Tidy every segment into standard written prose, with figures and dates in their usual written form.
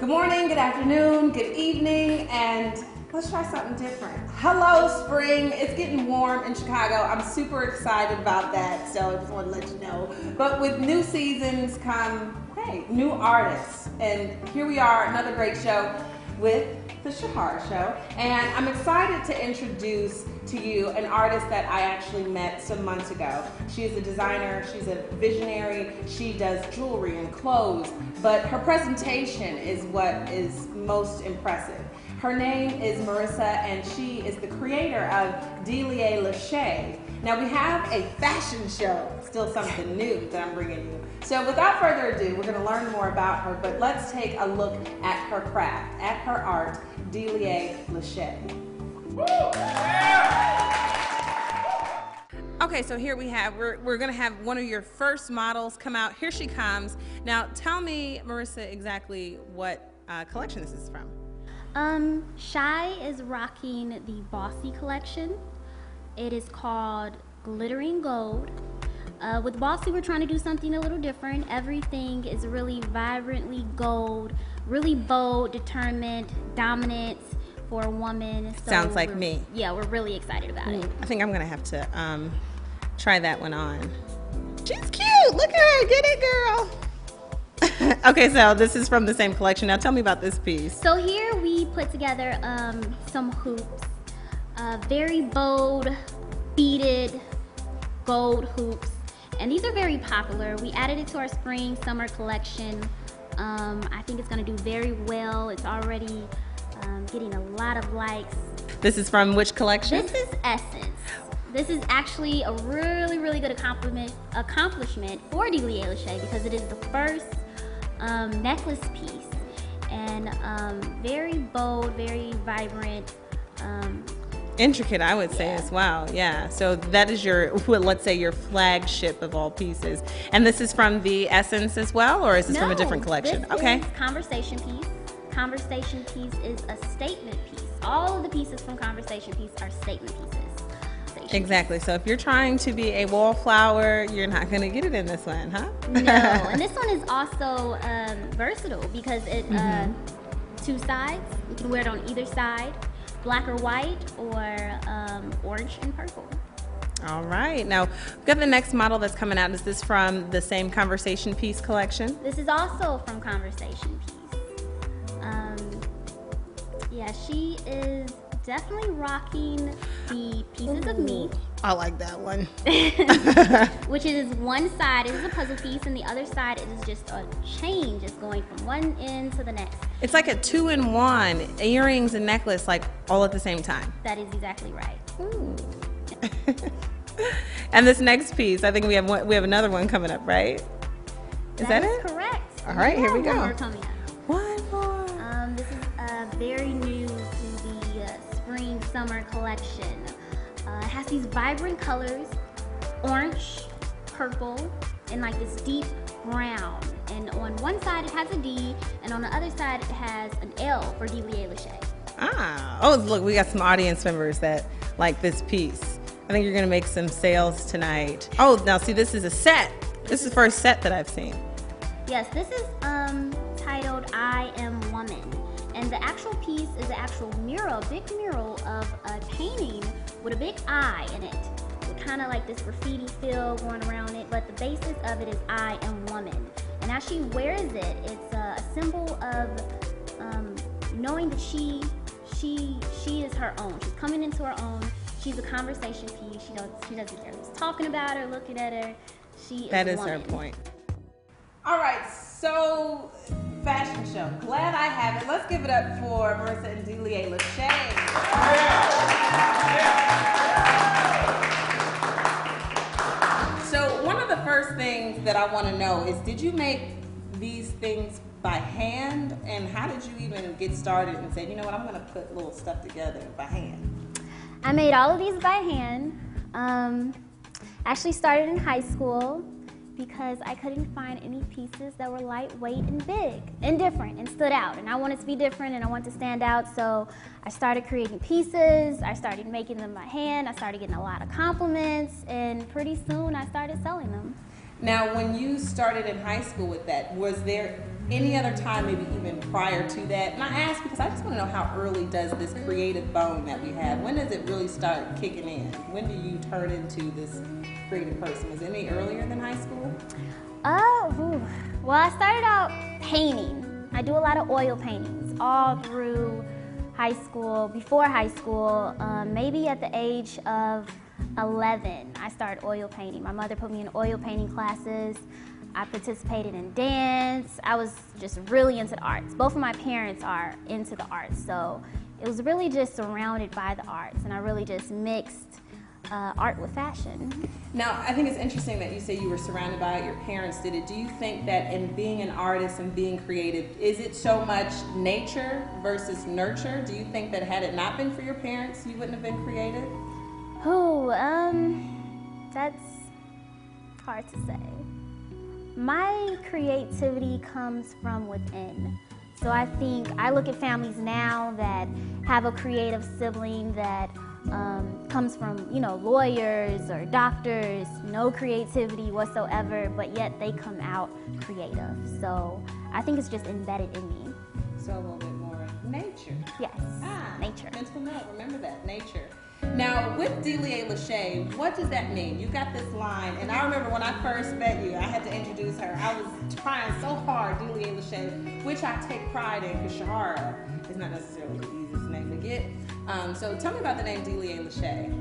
Good morning, good afternoon, good evening, and let's try something different. Hello, spring. It's getting warm in Chicago. I'm super excited about that, so I just want to let you know. But with new seasons come, hey, new artists. And here we are, another great show with the Shahar Show. And I'm excited to introduce to you an artist that I actually met some months ago. She is a designer, she's a visionary, she does jewelry and clothes, but her presentation is what is most impressive. Her name is Marissa, and she is the creator of Deleay Lashay. Now we have a fashion show, still something new that I'm bringing you. So without further ado, we're gonna learn more about her, but let's take a look at her craft, at her art, Deleay Lashay. Okay, so here we have, we're gonna have one of your first models come out. Here she comes. Now tell me, Marissa, exactly what collection this is from. Shy is rocking the Bossy collection. It is called Glittering Gold. With Bossy, we're trying to do something a little different. Everything is really vibrantly gold, really bold, determined, dominant for a woman. So sounds like me. Yeah, we're really excited about it. I think I'm gonna have to try that one on. She's cute. Look at her. Get it, girl. Okay, so this is from the same collection. Now tell me about this piece. So here we put together some hoops, very bold, beaded gold hoops, and these are very popular. We added it to our spring summer collection. I think it's going to do very well. It's already getting a lot of likes. This is from which collection? This is Essence. This is actually a really, really good accomplishment for Deleay Lashay because it is the first necklace piece, and very bold, very vibrant, intricate, I would say, as well. Yeah, so that is your, well, let's say, your flagship of all pieces. And this is from the Essence as well, or is this from a different collection? This is Conversation Piece. Conversation Piece is a statement piece. All of the pieces from Conversation Piece are statement pieces. Exactly. So if you're trying to be a wallflower, you're not going to get it in this one, huh? No. And this one is also versatile because it two sides. You can wear it on either side, black or white, or orange and purple. All right. Now we've got the next model that's coming out. Is this from the same Conversation Piece collection? This is also from Conversation Piece. Yeah, she is definitely rocking the pieces of me. I like that one. Which is one side is a puzzle piece, and the other side is just a chain just going from one end to the next. It's like a 2-in-1, earrings and necklace, like all at the same time. That is exactly right. Ooh. And this next piece, I think we have another one coming up, right? Is that it? Correct. All right, here we go. One more coming up. One more. This is very new to the spring summer collection. It has these vibrant colors, orange, purple, and like this deep brown. And on one side it has a D, and on the other side it has an L for Deleay Lashay. Ah, oh look, we got some audience members that like this piece. I think you're gonna make some sales tonight. Oh, now see, this is a set. This is the first set that I've seen. Yes, this is titled I Am Woman. And the actual piece is an actual mural, a big mural of a painting with a big eye in it. With kind of like this graffiti feel going around it, but the basis of it is I Am Woman. And as she wears it, it's a symbol of knowing that she is her own. She's coming into her own. She's a conversation piece. She doesn't care who's talking about her, looking at her. She is That is woman. her point. All right, so fashion show. Glad I have it. Let's give it up for Marissa and Deleay Lashay. So one of the first things that I want to know is, did you make these things by hand? And how did you even get started and say, you know what, I'm going to put little stuff together by hand? I made all of these by hand. Actually started in high school because I couldn't find any pieces that were lightweight and big and different and stood out. And I wanted to be different and I wanted to stand out, so I started creating pieces. I started making them by hand. I started getting a lot of compliments, and pretty soon I started selling them. Now, when you started in high school with that, was there Any other time, maybe even prior to that? And I ask because I just want to know how early does this creative bone that we have, when does it really start kicking in? When do you turn into this creative person? Was it any earlier than high school? Well, I started out painting. I do a lot of oil paintings all through high school, before high school, maybe at the age of 11, I started oil painting. My mother put me in oil painting classes. I participated in dance. I was just really into the arts. Both of my parents are into the arts, so it was really just surrounded by the arts, and I really just mixed art with fashion. Now, I think it's interesting that you say you were surrounded by it, your parents did it. Do you think that in being an artist and being creative, is it so much nature versus nurture? Do you think that had it not been for your parents, you wouldn't have been creative? That's hard to say. My creativity comes from within. So I think I look at families now that have a creative sibling that comes from, lawyers or doctors, no creativity whatsoever, but yet they come out creative. So I think it's just embedded in me. So a little bit more nature. Yes, nature. Mental note, remember that, nature. Now, with Deleay Lashay, what does that mean? You got this line, and I remember when I first met you, I had to introduce her. I was trying so hard, Deleay Lashay, which I take pride in, because Shahara is not necessarily the easiest name to get. So tell me about the name Deleay Lashay.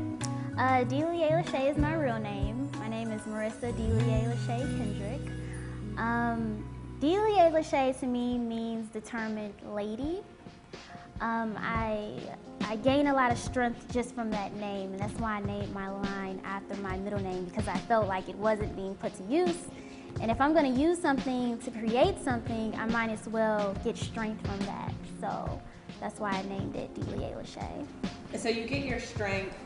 Deleay Lashay is my real name. My name is Marissa Deleay Lashay Kendrick. Deleay Lashay to me means determined lady. I gain a lot of strength just from that name, and that's why I named my line after my middle name, because I felt like it wasn't being put to use. And if I'm going to use something to create something, I might as well get strength from that. So that's why I named it Deleay Lashay. So you get your strength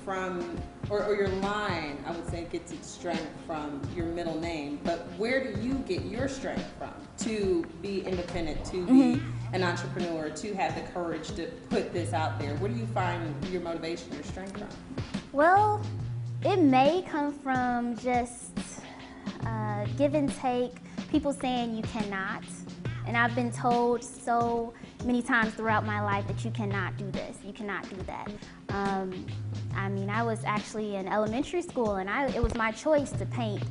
from, or your line, I would say, gets its strength from your middle name. But where do you get your strength from to be independent, to be an entrepreneur, to have the courage to put this out there? Where do you find your motivation, your strength from? Well, it may come from just give and take, people saying you cannot. And I've been told so many times throughout my life that you cannot do this, you cannot do that. I was actually in elementary school, and it was my choice to paint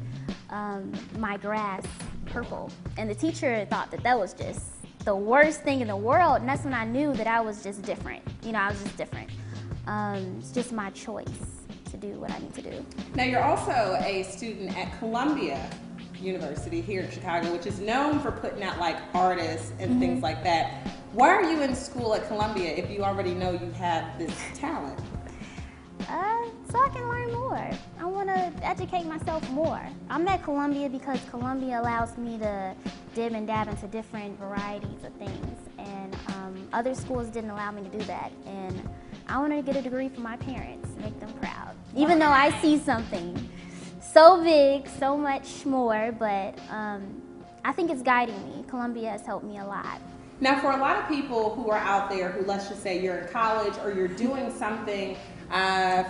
my grass purple. And the teacher thought that was just the worst thing in the world, and that's when I knew that I was just different. I was just different. It's just my choice to do what I need to do. Now, you're also a student at Columbia University here in Chicago, which is known for putting out like artists and things like that. Why are you in school at Columbia if you already know you have this talent? So I can learn more. I want to educate myself more. I'm at Columbia because Columbia allows me to dib and dab into different varieties of things, and other schools didn't allow me to do that. And I want to get a degree from my parents, make them proud. Even though I see something so big, so much more, but I think it's guiding me. Columbia has helped me a lot. Now, for a lot of people who are out there who, let's just say you're in college or you're doing something,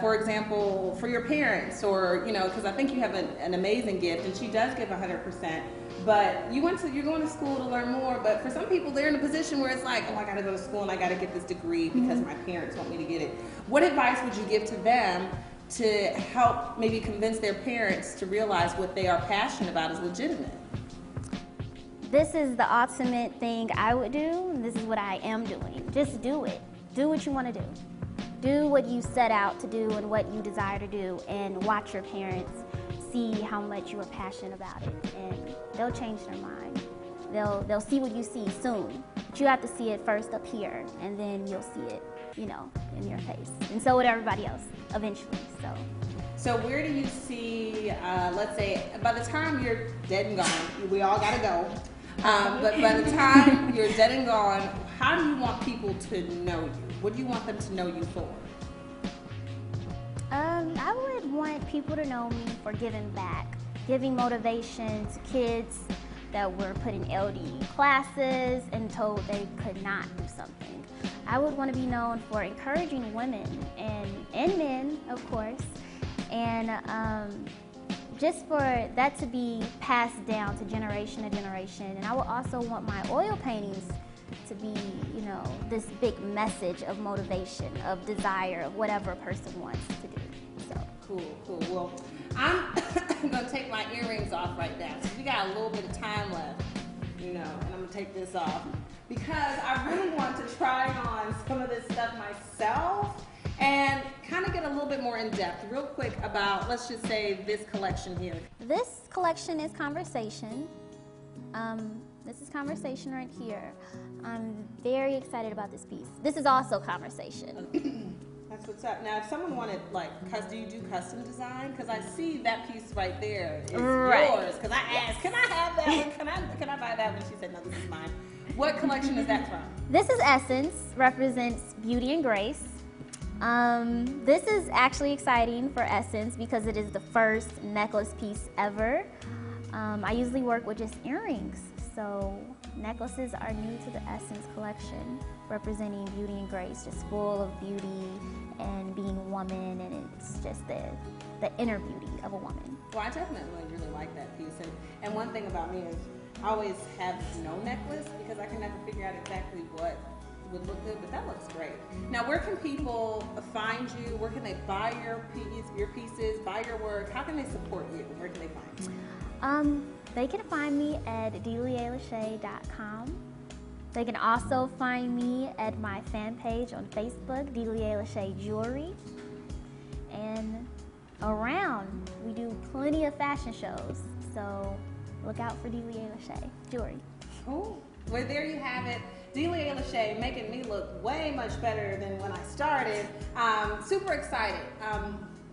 for example, for your parents, or, because I think you have an amazing gift, and she does give 100%, but you're going to school to learn more, but for some people, they're in a position where it's like, oh, I got to go to school and I got to get this degree because my parents want me to get it. What advice would you give to them to help maybe convince their parents to realize what they are passionate about is legitimate? This is the ultimate thing I would do, and this is what I am doing. Just do it. Do what you want to do. Do what you set out to do and what you desire to do, and watch your parents see how much you are passionate about it, and they'll change their mind. They'll see what you see soon. But you have to see it first up here, and then you'll see it, in your face. And so would everybody else eventually. So where do you see, let's say, by the time you're dead and gone, we all gotta go, but by the time you're dead and gone, how do you want people to know you? What do you want them to know you for? I would want people to know me for giving back, giving motivation to kids that were put in LD classes and told they could not do something. I would want to be known for encouraging women and men, of course, and just for that to be passed down to generation to generation. And I would also want my oil paintings to be, you know, this big message of motivation, of desire, of whatever a person wants to do. So Cool. Well, I'm gonna take my earrings off right now. So we got a little bit of time left, you know, and I'm gonna take this off because I really want to try on some of this stuff myself and kind of get a little bit more in depth real quick about, let's just say, this collection here. this collection is Conversation. This is Conversation right here. I'm very excited about this piece. This is also Conversation. That's what's up. Now, if someone wanted, like, do you do custom design? Because I see that piece right there is yours. Because I asked, can I have that one? Can I buy that one? She said, no, this is mine. What collection is that from? This is Essence, represents beauty and grace. This is actually exciting for Essence because it is the first necklace piece ever. I usually work with just earrings, so necklaces are new to the Essence collection, representing beauty and grace, just full of beauty and being a woman, and it's just the inner beauty of a woman. Well, I definitely really like that piece. And one thing about me is I always have no necklace because I can never figure out exactly what would look good, but that looks great. Now, where can people find you? Where can they buy your pieces, buy your work? How can they support you? Where can they find you? They can find me at DeleayLashay.com. They can also find me at my fan page on Facebook, Deleay Lashay Jewelry. And around, we do plenty of fashion shows, so look out for Deleay Lashay Jewelry. Cool. Well, there you have it. Deleay Lashay making me look way much better than when I started. Super excited.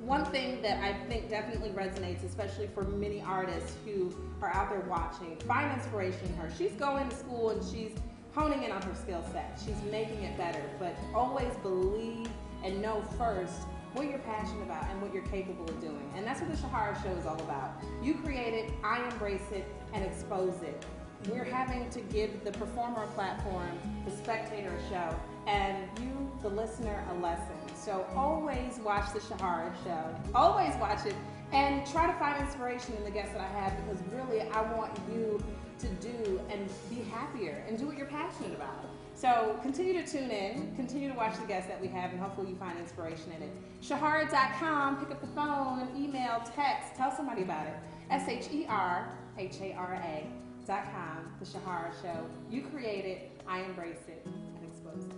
One thing that I think definitely resonates, especially for many artists who are out there watching, find inspiration in her. She's going to school and she's honing in on her skill set. She's making it better, but always believe and know first what you're passionate about and what you're capable of doing. And that's what the Shahara Show is all about. You create it, I embrace it, and expose it. We're having to give the performer a platform, the spectator a show, and you, the listener, a lesson. So always watch the Shahara Show. Always watch it and try to find inspiration in the guests that I have, because really I want you to do and be happier and do what you're passionate about. So continue to tune in, continue to watch the guests that we have, and hopefully you find inspiration in it. Shahara.com, pick up the phone, email, text, tell somebody about it. SHERHARA.com, the Shahara Show. You create it, I embrace it, and expose it.